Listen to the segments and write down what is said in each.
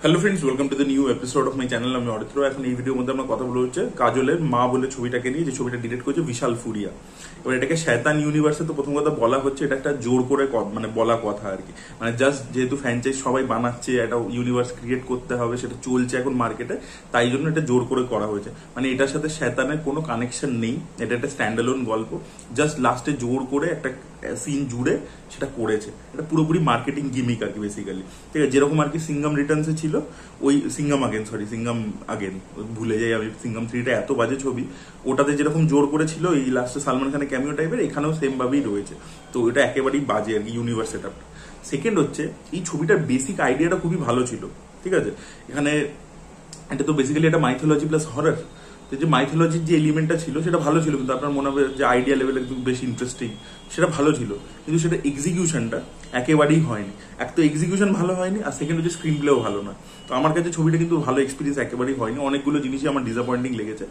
Hello friends, welcome to the new episode of my channel. আমি অরিত্র। এখন এই ভিডিওর মধ্যে আমরা কথা বলা হচ্ছে কাজলের মা বলে ছবিটাকে নিয়ে, যে ছবিটা ডিরেক্ট করেছে বিশাল ফুরিয়া। এবার এটাকে শয়তান ইউনিভার্সে তো প্রথম কথা বলা হচ্ছে, এটা একটা জোর করে মানে বলা কথা আর কি। মানে জাস্ট যেহেতু ফ্র্যাঞ্চাইজ সবাই বানাচ্ছে, একটা ইউনিভার্স ক্রিয়েট করতে হবে, সেটা চলছে এখন মার্কেটে, তাই জন্য এটা জোর করে করা হয়েছে। মানে এটার সাথে শয়তানের কোনো কানেকশন নেই, এটা একটা স্ট্যান্ডালোন গল্প। জাস্ট লাস্টে জোর করে একটা সিন জুড়ে সেটা করেছে। এটা পুরোপুরি মার্কেটিং গিমিক আর কি বেসিক্যালি। ঠিক আছে, যেরকম আর কি সিঙ্গাম রিটার্নসে ছিল, ওই সিঙ্গাম আগেন ভুলে যাই আমি, সিঙ্গাম 3টা এত বাজে ছবি, ওটাতে যেরকম জোর করেছিল এই লাস্টে সালমান খানের ক্যামিও টাইপের, এখানেও সেম ভাবেই রয়েছে। তো এটা একেবারেই বাজে আর কি ইউনিভার্স সেটআপটা। সেকেন্ড হচ্ছে, এই ছবিটার বেসিক আইডিয়াটা খুবই ভালো ছিল। ঠিক আছে, এখানে এটা তো বেসিক্যালি একটা মাইথোলজি প্লাস হরর। যে মাইথোলজির যে এলিমেন্টটা ছিল সেটা ভালো ছিল, কিন্তু আপনার মনে হবে যে আইডিয়া লেভেল একটু বেশি ইন্টারেস্টিং, সেটা ভালো ছিল, কিন্তু সেটা এক্সিকিউশনটা একেবারেই হয়নি। এক তো এক্সিকিউশন ভালো হয়নি, আর সেকেন্ড হচ্ছে স্ক্রিন প্লেও ভালো না। তো আমার কাছে ছবিটা কিন্তু ভালো এক্সপিরিয়েন্স একেবারেই হয়নি, অনেকগুলো জিনিসই আমার ডিসঅ্যাপয়েন্টিং লেগেছে।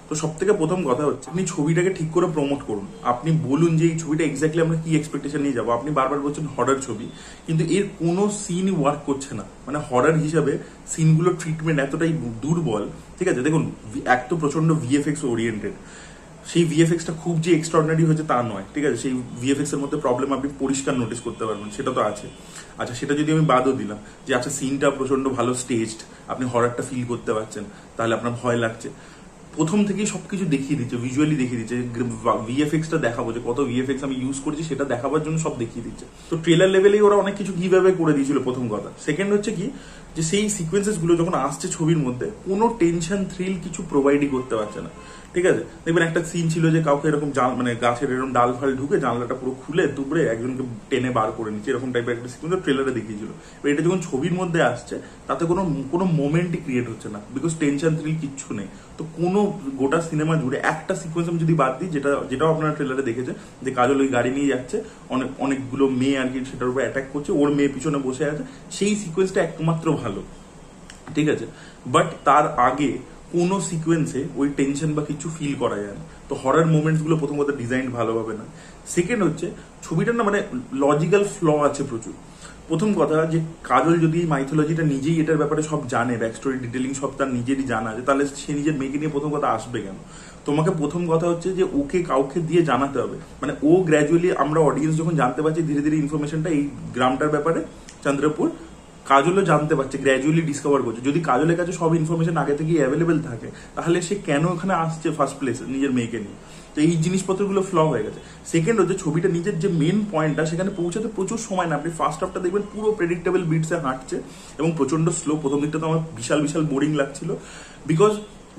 তো সব থেকে প্রথম কথা হচ্ছে, আপনি ছবিটাকে ঠিক করে প্রমোট করুন। আপনি বলুন যে এই ছবিটা এক্স্যাক্টলি আমরা কি এক্সপেকটেশন নিয়ে যাবো। আপনি বারবার বলছেন হরর ছবি, কিন্তু এর কোনো সিনই ওয়ার্ক করছে না। মানে হরর হিসাবে সিনগুলোর ট্রিটমেন্ট এতটাই দুর্বল। ঠিক আছে, দেখুন, এক তো প্রচন্ড ভিএফএক্স ওরিয়েন্টেড, সেই ভিএফএক্সটা খুব যে এক্সট্রাঅর্ডিনারি হয়েছে তা নয়। ঠিক আছে, সেই ভিএফএক্স এর মধ্যে প্রবলেম আপনি পরিষ্কার নোটিস করতে পারবেন, সেটা তো আছে। আচ্ছা, সেটা যদি আমি বাদও দিলাম, যে আচ্ছা সিনটা প্রচন্ড ভালো স্টেজড, আপনি হররটা ফিল করতে পারছেন, তাহলে আপনার ভয় লাগছে। প্রথম থেকেই সবকিছু দেখিয়ে দিচ্ছে, ভিজুয়ালি দেখিয়ে দিচ্ছে, ভিএফএক্সটা দেখাবো, যে কত ভিএফএক্স আমি ইউজ করেছি সেটা দেখাবার জন্য সব দেখিয়ে দিচ্ছে। তো ট্রেলার লেভেলেই ওরা অনেক কিছু কিভাবে করে দিয়েছিল, প্রথম কথা। সেকেন্ড হচ্ছে কি, যে সেই সিকোয়েন্সেস গুলো যখন আসছে ছবির মধ্যে, কোনো টেনশন থ্রিল কিছু প্রোভাইডই করতে পারছে না। ঠিক আছে, দেখবেন একটা সিন ছিল যে কাউকে এরকম মানে গাছের এরকম ডাল ফাল ঢুকে জানলাটা পুরো খুলে দুবড়ে একজনকে টেনে বার করে নিচ্ছে, এরকম টাইপের একটা সিকোয়েন্স ট্রেলারে দেখিয়েছিল। এটা যখন ছবির মধ্যে আসছে, তাতে কোনো কোনো মোমেন্টই ক্রিয়েট হচ্ছে না, বিকজ টেনশন থ্রিল কিচ্ছু নেই। তো কোনো গোটা সিনেমা জুড়ে একটা সিকোয়েন্স আমি যদি বাদ দিই, যেটাও আপনারা ট্রেলারে দেখেছে, যে কাজল ওই গাড়ি নিয়ে যাচ্ছে, অনেকগুলো মেয়ে আর কি সেটার উপর অ্যাটাক করছে, ওর মেয়ে পিছনে বসে আছে, সেই সিকোয়েন্সটা একমাত্র ভালো। ঠিক আছে, বাট তার আগে কোনো সিকোয়েন্সে ওই টেনশন বা কিছু ফিল করা যায় না। তো হরর মোমেন্টস গুলো প্রথম কথা ডিজাইন ভালোভাবে না। সেকেন্ড হচ্ছে, ছবিটার না মানে লজিক্যাল ফ্ল আছে প্রচুর। প্রথম কথা, যে কাজল যদি মাইথোলজিটা নিজেই এটার ব্যাপারে সব জানে, ব্যাক স্টোরি ডিটেলিং সব তার নিজেরই জানা আছে, তাহলে সে নিজের মেয়েকে নিয়ে প্রথম কথা আসবে কেন? তোমাকে প্রথম কথা হচ্ছে যে ওকে কাউকে দিয়ে জানাতে হবে। মানে ও গ্র্যাজুয়ালি, আমরা অডিয়েন্স যখন জানতে পারছি ধীরে ধীরে ইনফরমেশনটা এই গ্রামটার ব্যাপারে, চন্দ্রপুর, কাজলও জানতে পারছে, গ্র্যাজুয়ালি ডিসকভার করছে। যদি কাজলের কাছে সব ইনফরমেশন আগে থেকেই অ্যাভেলেবেল থাকে, তাহলে সে কেন ওখানে আসছে ফার্স্ট প্লেসে নিজের মেয়েকে নিয়ে? তো এই জিনিসপত্রগুলো ফ্ল হয়ে গেছে। সেকেন্ড হচ্ছে, ছবিটা নিজের যে মেন পয়েন্টটা, সেখানে পৌঁছাতে প্রচুর সময় না। আপনি ফার্স্ট হাফটা দেখবেন পুরো প্রেডিক্টেবল বিটসে হাঁটছে এবং প্রচন্ড স্লো। প্রথম দিকটা তো আমার বিশাল বিশাল বোরিং লাগছিল, বিকজ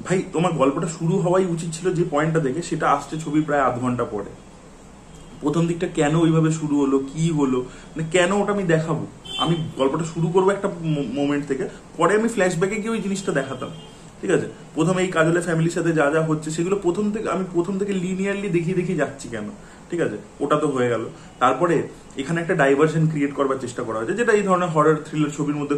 ভাই তোমার গল্পটা শুরু হওয়াই উচিত ছিল যে পয়েন্টটা দেখে, সেটা আসছে ছবির প্রায় আধ ঘন্টা পরে। প্রথম দিকটা কেন ওইভাবে শুরু হলো, কি হলো, মানে কেন ওটা আমি দেখাবো? আমি গল্পটা শুরু করবো একটা মোমেন্ট থেকে, পরে আমি ফ্ল্যাশব্যাকে গিয়ে ওই জিনিসটা দেখাতাম। ঠিক আছে, প্রথমে এই কাজলের ফ্যামিলির সাথে যা যা হচ্ছে সেগুলো প্রথম থেকে লিনিয়ারলি দেখিয়ে দেখিয়ে যাচ্ছি কেন? ঠিক আছে, ওটা তো হয়ে গেল। তারপরে এখানে একটা ডাইভার্সন ক্রিয়েট করবার চেষ্টা করা হয়েছে, যেটা এই ধরনের হরর থ্রিলার ছবির মধ্যে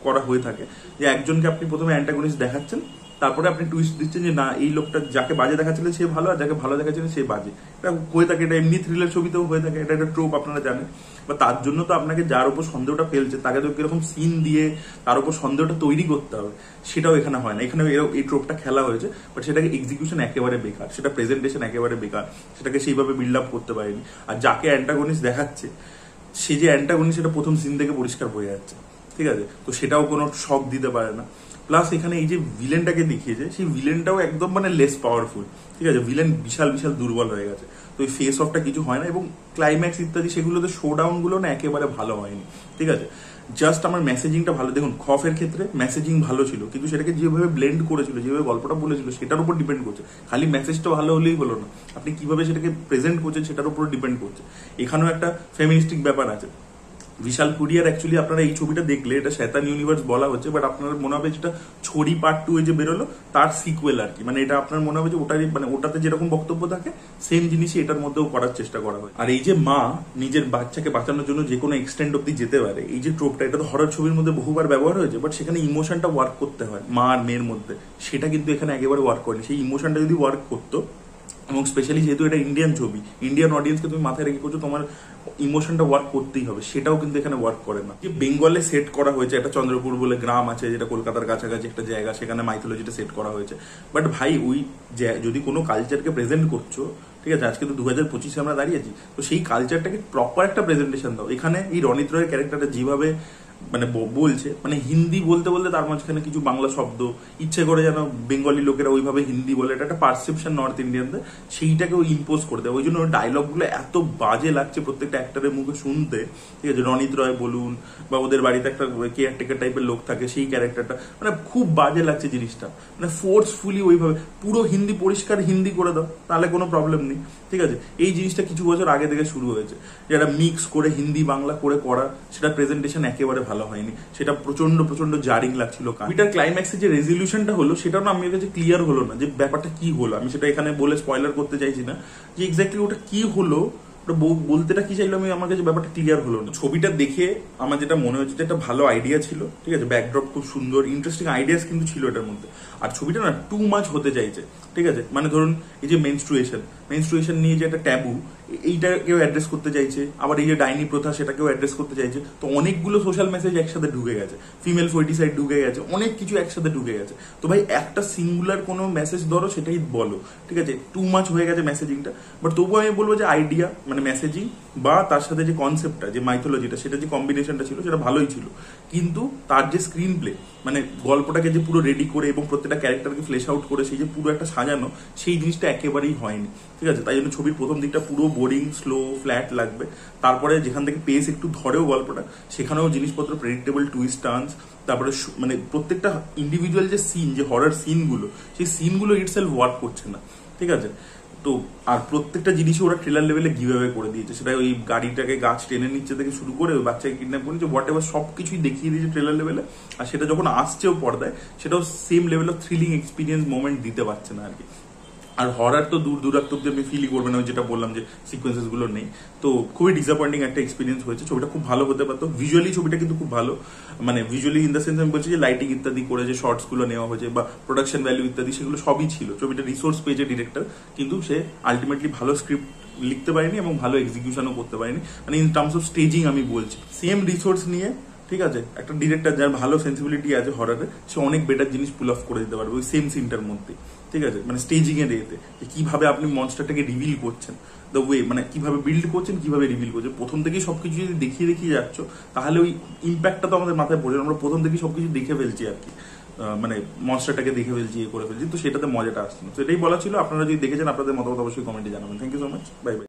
করা হয়ে থাকে, যে একজনকে আপনি প্রথমে অ্যান্টাগনিস্ট দেখাচ্ছেন, তারপরে আপনি টুইস্ট দিচ্ছেন যে না, এই লোকটা যাকে বাজে দেখাচ্ছিলেন সে ভালো, আর যাকে ভালো দেখাচ্ছিলেন সে বাজে। এটা হয়ে থাকে, এটা এমনি থ্রিলার ছবিতেও হয়ে থাকে, এটা একটা ট্রোপ, আপনারা জানেন। বা তার জন্য তো আপনাকে যার উপর সন্দেহটা ফেলছে, তাকে তো কিরকম সিন দিয়ে তার উপর সন্দেহটা তৈরি করতে হবে, সেটাও এখানে হয় না। এখানে এই ট্রোপটা খেলা হয়েছে, বাট সেটাকে এক্সিকিউশন একেবারে বেকার, সেটা প্রেজেন্টেশন একেবারে বেকার, সেটাকে সেইভাবে বিল্ড আপ করতে পারেনি। আর যাকে অ্যান্টাগনিস্ট দেখাচ্ছে, সে যে অ্যান্টাগনিস্ট সেটা প্রথম সিন থেকে পরিষ্কার হয়ে যাচ্ছে। ঠিক আছে, তো সেটাও কোনো শক দিতে পারে না। প্লাস এখানে এই যে ভিলেনটাকে দেখিয়েছে, সেই ভিলেনটাও একদম মানে লেস পাওয়ারফুল। ঠিক আছে, ভিলেন বিশাল বিশাল দুর্বল হয়ে গেছে। তো এই ফেস অফটা কিছু হয় না, এবং ক্লাইম্যাক্স ইত্যাদি সেগুলোতে শোডাউন গুলো না একেবারে ভালো হয়নি। ঠিক আছে, জাস্ট আমার মেসেজিংটা ভালো। দেখুন, খফের ক্ষেত্রে মেসেজিং ভালো ছিল, কিন্তু সেটাকে যেভাবে ব্লেন্ড করেছিল, যেভাবে গল্পটা বলেছিল, সেটার উপর ডিপেন্ড করছে। খালি মেসেজটা ভালো হলেই হলো না, আপনি কিভাবে সেটাকে প্রেজেন্ট করছেন সেটার উপর ডিপেন্ড করছে। এখানেও একটা ফেমিনিস্টিক ব্যাপার আছে। বিশাল ফুরিয়ার অ্যাকচুয়ালি আপনারা এই ছবিটা দেখলে, এটা শয়তান ইউনিভার্স বলা হচ্ছে, বাট আপনার মনে হবে যেটা ছড়ি পার্ট 2 যে বেরোলো তার সিকুয়েল আর কি। মানে এটা আপনার মনে হবে যে ওটারই, মানে ওটাতে যেরকম বক্তব্য থাকে সেম জিনিসই এটার মধ্যেও করার চেষ্টা করা হয়। আর এই যে মা নিজের বাচ্চাকে বাঁচানোর জন্য যে কোনো এক্সটেন্ড অব্দি যেতে পারে, এই যে ট্রোপটা, এটা তো হরর ছবির মধ্যে বহুবার ব্যবহার হয়েছে, বাট সেখানে ইমোশনটা ওয়ার্ক করতে হয় মা আর মেয়ের মধ্যে, সেটা কিন্তু এখানে একেবারে ওয়ার্ক করেনি। সেই ইমোশনটা যদি ওয়ার্ক করতো, এবং স্পেশালি যেহেতু এটা ইন্ডিয়ান ছবি, ইন্ডিয়ান অডিয়েন্সকে তুমি মাথায় রেখে করছো, তোমার ইমোশনটা ওয়ার্ক করতেই হবে, সেটাও কিন্তু এখানে ওয়ার্ক করে না। যে বেঙ্গলে সেট করা হয়েছে, একটা চন্দ্রপুর বলে গ্রাম আছে যেটা কলকাতার কাছাকাছি একটা জায়গা, সেখানে মাইথোলজিটা সেট করা হয়েছে। বাট ভাই ওই যদি কোনো কালচারকে প্রেজেন্ট করছো, ঠিক আছে, আজকে তো 2025 আমরা দাঁড়িয়েছি, তো সেই কালচারটাকে প্রপার একটা প্রেজেন্টেশন দাও। এখানে এই রনিত রয়ের ক্যারেক্টারটা যেভাবে মানে বলছে, মানে হিন্দি বলতে বলতে তার মাঝখানে কিছু বাংলা শব্দ, ইচ্ছে করে যেন বেঙ্গলি লোকেরা ওইভাবে হিন্দি বলে, এটা একটা পারসেপশন নর্থ ইন্ডিয়ানদের, সেইটাকে ও ইম্পোজ করে দেয়। ওই জন্য ডায়লগগুলো এত বাজে লাগছে প্রত্যেকটা অ্যাক্টরের মুখে শুনতে, ঠিক আছে, রনিত রয় বলুন বা ওদের বাড়িতে একটা কেয়ারটেকার টাইপের লোক থাকে, সেই ক্যারেক্টারটা মানে খুব বাজে লাগছে জিনিসটা। মানে ফোর্সফুলি ওইভাবে পুরো হিন্দি পরিষ্কার হিন্দি করে দাও, তাহলে কোনো প্রবলেম নেই, ঠিক আছে। এই জিনিসটা কিছু বছর আগে থেকে শুরু হয়েছে, যেটা মিক্স করে হিন্দি বাংলা করে করা, সেটা প্রেজেন্টেশন একেবারে ভালো হয়নি, সেটা প্রচন্ড প্রচন্ড জারিং লাগছিল। ছবিটার ক্লাইম্যাক্সে যে রেজলিউশনটা হলো, সেটাও না আমার কাছে ক্লিয়ার হলো না যে ব্যাপারটা কি হলো। আমি সেটা এখানে বলে স্পয়লার করতে চাইছি না যে এক্স্যাক্টলি ওটা কি হলো, ওটা বলতেটা কি চাইলো, আমি আমার কাছে ব্যাপারটা ক্লিয়ার হলো না। ছবিটা দেখে আমার যেটা মনে হচ্ছে যে একটা ভালো আইডিয়া ছিল, ঠিক আছে, ব্যাকড্রপ খুব সুন্দর, ইন্টারেস্টিং আইডিয়াস কিন্তু ছিল এটার মধ্যে। আর ছবিটা না টু মাচ হতে চাইছে, ঠিক আছে। মানে ধরুন এই যে মেনস্ট্রুয়েশন নিয়ে যে একটা ট্যাবু, এইটাকেও অ্যাড্রেস করতে চাইছে, আবার এই যে ডাইনি প্রথা সেটাকেও অ্যাড্রেস করতে চাইছে। তো অনেকগুলো সোশ্যাল মেসেজ একসাথে ঢুকে গেছে, ফিমেল ফোর্টিসাইড ঢুকে গেছে, অনেক কিছু একসাথে ঢুকে গেছে। তো ভাই একটা সিঙ্গুলার কোনো মেসেজ ধরো, সেটাই বলো, ঠিক আছে। টু মাচ হয়ে গেছে মেসেজিংটা। বাট তবুও আমি বলবো যে আইডিয়া মানে মেসেজিং বা তার সাথে যে কনসেপ্টটা, যে মাইথোলজিটা, সেটা যে কম্বিনেশনটা ছিল, সেটা ভালোই ছিল। কিন্তু তার যে স্ক্রিন প্লে, মানে গল্পটাকে যে পুরো রেডি করে এবং প্রত্যেকটা ক্যারেক্টারকে ফ্লেশ আউট করে সেই যে পুরো একটা সাজানো, সেই জিনিসটা একেবারেই হয়নি, ঠিক আছে। তাই জন্য ছবির প্রথম দিকটা পুরো বোরিং, স্লো, ফ্ল্যাট লাগবে। তারপরে যেখান থেকে পেস একটু ধরেও গল্পটা, সেখানেও জিনিসপত্র প্রেডিক্টেবল, টুইস্ট, টার্নস, তারপরে মানে প্রত্যেকটা ইন্ডিভিজুয়াল যে সিন, যে হরার সিনগুলো, সেই সিনগুলো ইটসেলফ ওয়ার্ক করছে না, ঠিক আছে। তো আর প্রত্যেকটা জিনিসই ওরা ট্রেলার লেভেলে গিভঅ্যাওয়ে করে দিয়েছে। সেটা ওই গাড়িটাকে গাছ টেনে নিচ্ছে থেকে শুরু করে ওই বাচ্চাকে কিডন্যাপ করে নিচ্ছে, হোয়াট এভার সবকিছুই দেখিয়ে দিয়েছে ট্রেলার লেভেলে। আর সেটা যখন আসছেও পর্দায়, সেটাও same level of thrilling experience moment দিতে পারছে না আর কি। আর হরার তো দূর দূরাত্ম অব্দি আপনি ফিলই করবেন না, যেটা বললাম যে সিকোয়েন্সেস গুলো নেই। তো খুবই ডিসঅ্যাপয়েন্টিং একটা এক্সপিরিয়েন্স হয়েছে। ছবিটা খুব ভালো হতে পারতো, ভিজুয়ালি ছবিটা কিন্তু খুব ভালো, মানে ভিজুয়ালি ইন দ্য সেন্স আমি বলছি যে লাইটিং ইত্যাদি করে যে শর্টস গুলো নেওয়া হয়েছে বা প্রোডাকশন ভ্যালু ইত্যাদি, সেগুলো সবই ছিল। ছবিটা রিসোর্স পেয়েছে ডিরেক্টর, কিন্তু সে আলটিমেটলি ভালো স্ক্রিপ্ট লিখতে পারেনি এবং ভালো এক্সিকিউশনও করতে পারেনি। মানে ইন টার্মস অফ স্টেজিং আমি বলছি, সেম রিসোর্স নিয়ে, ঠিক আছে, একটা ডিরেক্টর যার ভালো সেন্সিবিলিটি আছে হরারে, সে অনেক বেটার জিনিস পুল অফ করে দিতে পারবে ওই সেম সিনটার মধ্যে, ঠিক আছে। মানে স্টেজিং এর এতে যে কিভাবে আপনি মনস্টারটাকে রিভিল করছেন, দ্য ওয়ে, মানে কিভাবে বিল্ড করছেন, কিভাবে রিভিল করছেন, প্রথম থেকেই সবকিছু যদি দেখিয়ে যাচ্ছ, তাহলে ওই ইম্প্যাক্টটা তো আমাদের মাথায় পড়ে। আমরা প্রথম থেকেই সবকিছু দেখে ফেলছি আর কি, মানে মনস্টারটাকে দেখে ফেলছি, করে ফেলছি, তো সেটাতে মজাটা আসছে না। তো এটাই বলা ছিল। আপনারা যদি দেখেছেন, আপনাদের মতামত অবশ্যই কমেন্টে জানাবেন। Thank you so much, bye by.